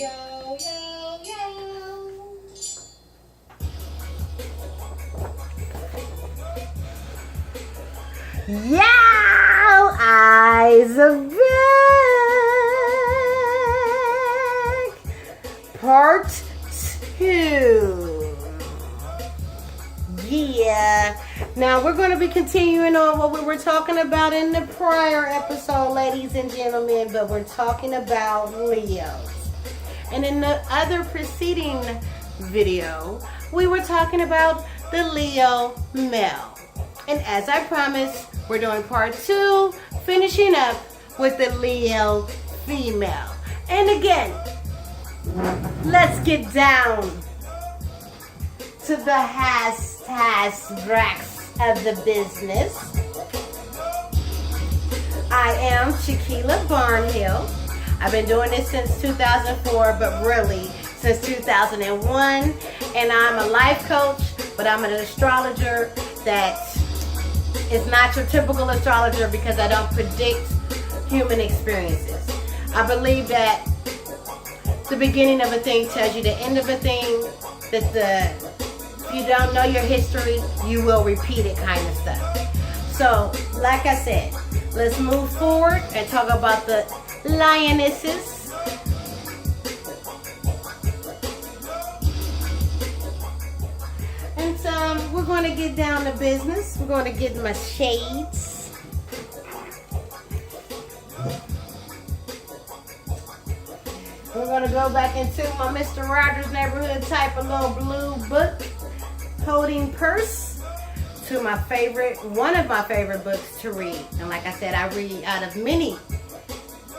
yo, yo, yo. Yo, eyes are back. Part 2. Yeah. Now we're going to be continuing on what we were talking about in the prior episode, ladies and gentlemen, but we're talking about Leos. And in the other preceding video, we were talking about the Leo male. And as I promised, we're doing part 2, finishing up with the Leo female. And again, let's get down to the hashtags of the business. I am Shaquila Barnhill. I've been doing this since 2004, but really since 2001. And I'm a life coach, but I'm an astrologer that is not your typical astrologer because I don't predict human experiences. I believe that the beginning of a thing tells you the end of a thing, that if you don't know your history, you will repeat it kind of stuff. So, like I said, let's move forward and talk about the lionesses. And so, we're going to get down to business. We're going to get my shades. We're going to go back into my Mr. Rogers Neighborhood type of little blue book holding purse to my favorite, one of my favorite books to read. And like I said, I read out of many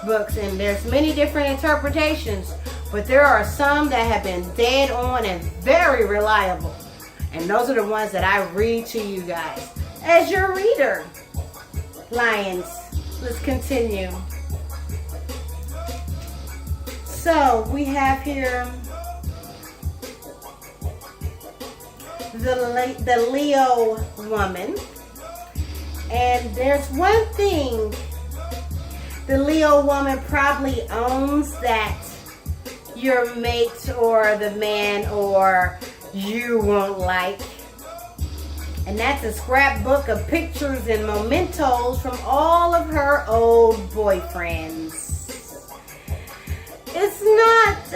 books and there's many different interpretations, but there are some that have been dead on and very reliable. And those are the ones that I read to you guys as your reader. Lions, let's continue. So we have here the Leo woman, and there's one thing the Leo woman probably owns that your mate or the man or you won't like, and that's a scrapbook of pictures and mementos from all of her old boyfriends. It's not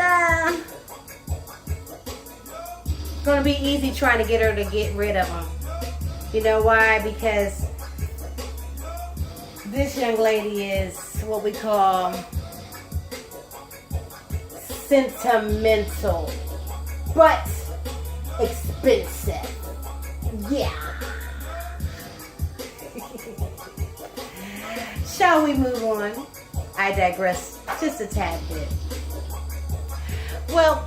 going to be easy trying to get her to get rid of them. You know why? Because this young lady is what we call sentimental, but expensive. Yeah. Shall we move on? I digress just a tad bit. Well,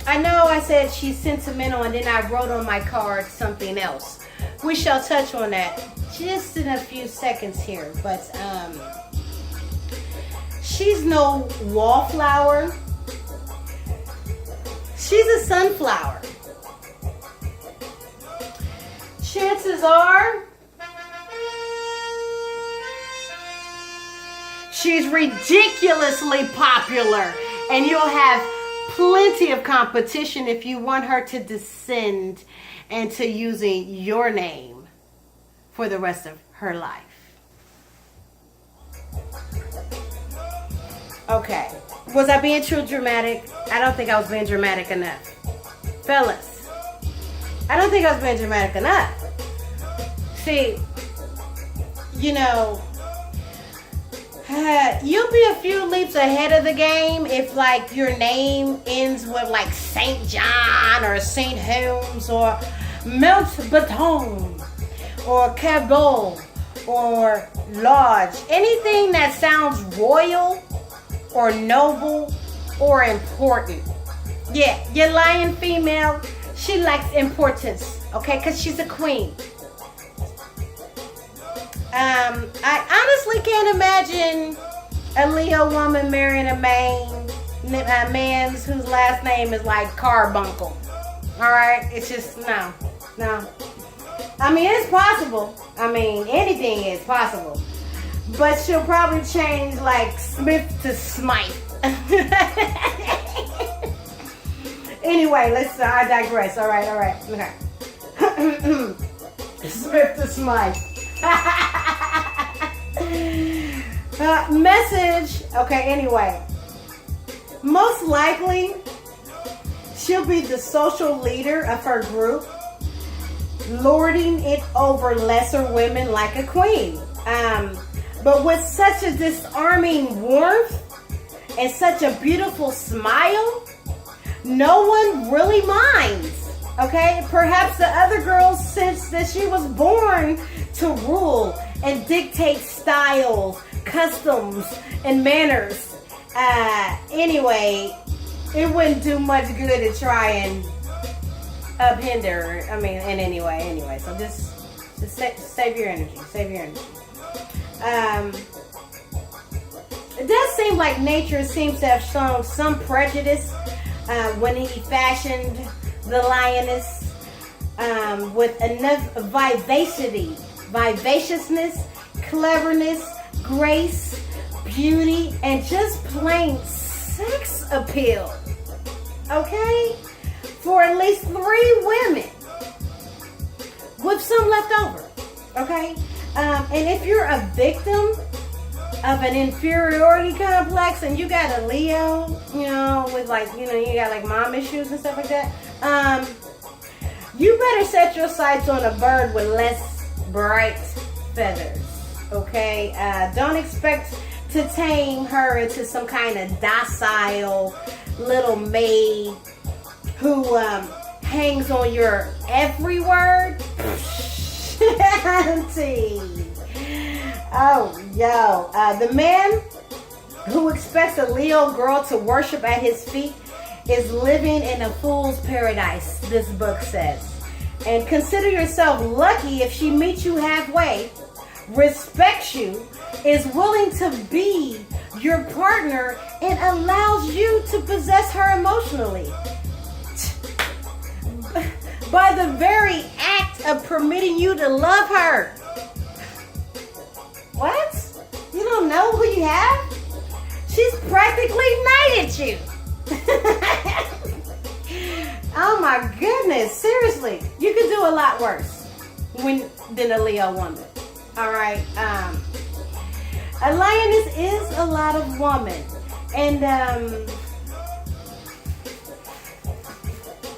I know I said she's sentimental and then I wrote on my card something else. We shall touch on that just in a few seconds here, but she's no wallflower. She's a sunflower. Chances are she's ridiculously popular, and you'll have plenty of competition if you want her to descend into using your name for the rest of her life. Okay, was I being too dramatic? I don't think I was being dramatic enough. Fellas, I don't think I was being dramatic enough. See, you know, you'll be a few leaps ahead of the game if like your name ends with like St. John or St. Holmes or Mountbatten or Cabot or Lodge. Anything that sounds royal or noble or important. Yeah, your lion female, she likes importance, okay, because she's a queen. I honestly can't imagine a Leo woman marrying a man whose last name is like Carbuncle. Alright? It's just, no. I mean, it's possible. I mean, anything is possible. But she'll probably change like Smith to Smythe. Anyway, let's. I digress. All right. Okay. Smith the Smite. Message. Okay. Anyway, most likely she'll be the social leader of her group, lording it over lesser women like a queen. But with such a disarming warmth and such a beautiful smile, no one really minds. Okay? Perhaps the other girls sense that she was born to rule and dictate styles, customs, and manners. Anyway, it wouldn't do much good to try and upend her. I mean, in any way. Anyway, so just save your energy. Save your energy. It does seem like nature seems to have shown some prejudice when he fashioned the lioness with enough vivaciousness, cleverness, grace, beauty, and just plain sex appeal. Okay? For at least 3 women with some left over. Okay? And if you're a victim of an inferiority complex and you got a Leo, with you got like mom issues and stuff like that, you better set your sights on a bird with less bright feathers. Okay? Don't expect to tame her into some kind of docile little maid who hangs on your every word. The man who expects a Leo girl to worship at his feet is living in a fool's paradise, this book says. And consider yourself lucky if she meets you halfway, respects you, is willing to be your partner, and allows you to possess her emotionally. By the very act of permitting you to love her. What? You don't know who you have? She's practically knighted you. Oh my goodness, seriously. You could do a lot worse than a Leo woman. Alright, a lioness is a lot of woman. And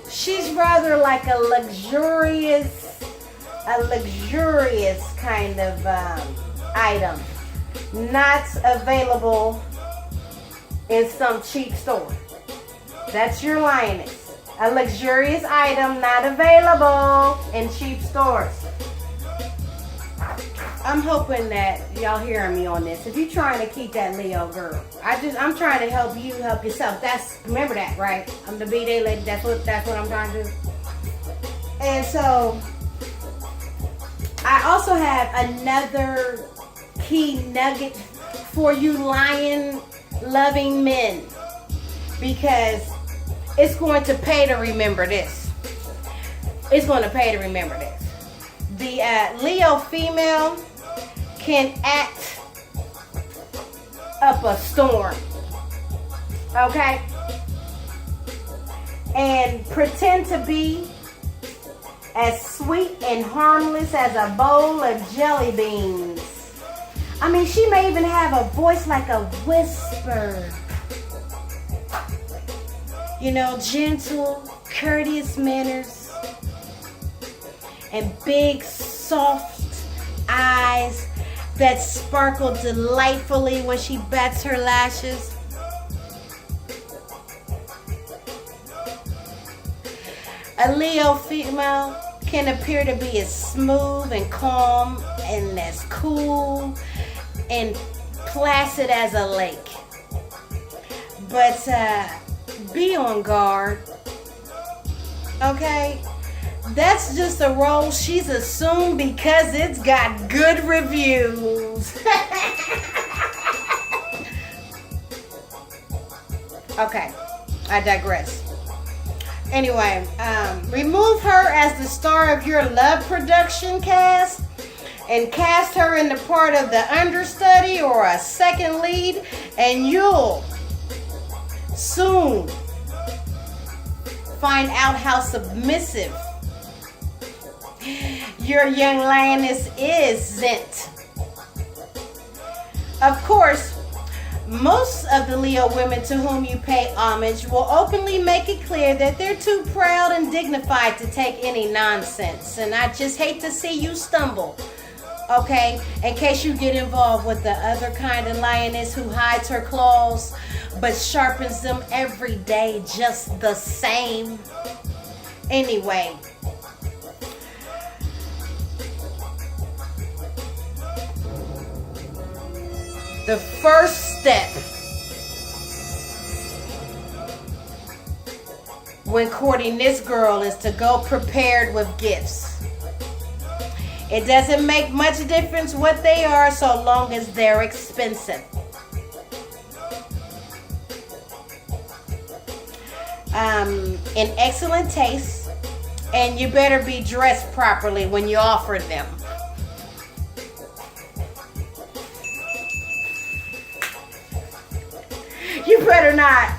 she's rather like a luxurious kind of item, not available in some cheap store. That's your lioness. A luxurious item not available in cheap stores. I'm hoping that y'all hearing me on this. If you're trying to keep that Leo girl, I'm trying to help you help yourself. Remember that, right? I'm the B-Day lady. That's what I'm trying to do. And so I also have another key nugget for you lion loving men, because it's going to pay to remember this. It's going to pay to remember this. The Leo female can act up a storm, okay? And pretend to be as sweet and harmless as a bowl of jelly beans. I mean, she may even have a voice like a whisper. Gentle, courteous manners, and big, soft eyes that sparkle delightfully when she bats her lashes. A Leo female can appear to be as smooth and calm and as cool and placid as a lake. But be on guard. Okay? That's just a role she's assumed because it's got good reviews. Okay, I digress. Anyway, remove her as the star of your love production cast and cast her in the part of the understudy or a second lead, and you'll soon find out how submissive your young lioness isn't. Of course, most of the Leo women to whom you pay homage will openly make it clear that they're too proud and dignified to take any nonsense. And I just hate to see you stumble. Okay, in case you get involved with the other kind of lioness who hides her claws but sharpens them every day just the same. Anyway, the first step when courting this girl is to go prepared with gifts. It doesn't make much difference what they are so long as they're expensive. In excellent taste, and you better be dressed properly when you offer them. You better not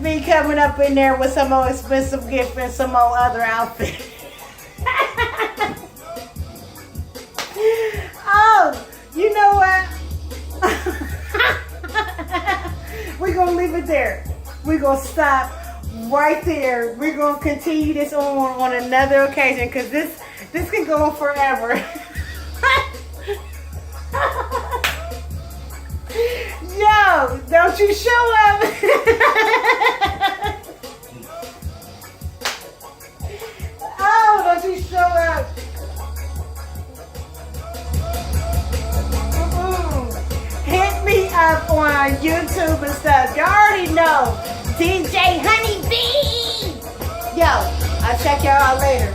be coming up in there with some more expensive gift and some more other outfit. Oh, you know what? We're going to leave it there. We're going to stop right there. We're going to continue this on another occasion because this can go on forever. Yo, don't you show up. Oh, don't you show up. Hit me up on YouTube and stuff. You already know. DJ Honey Bee. Yo, I'll check y'all out later.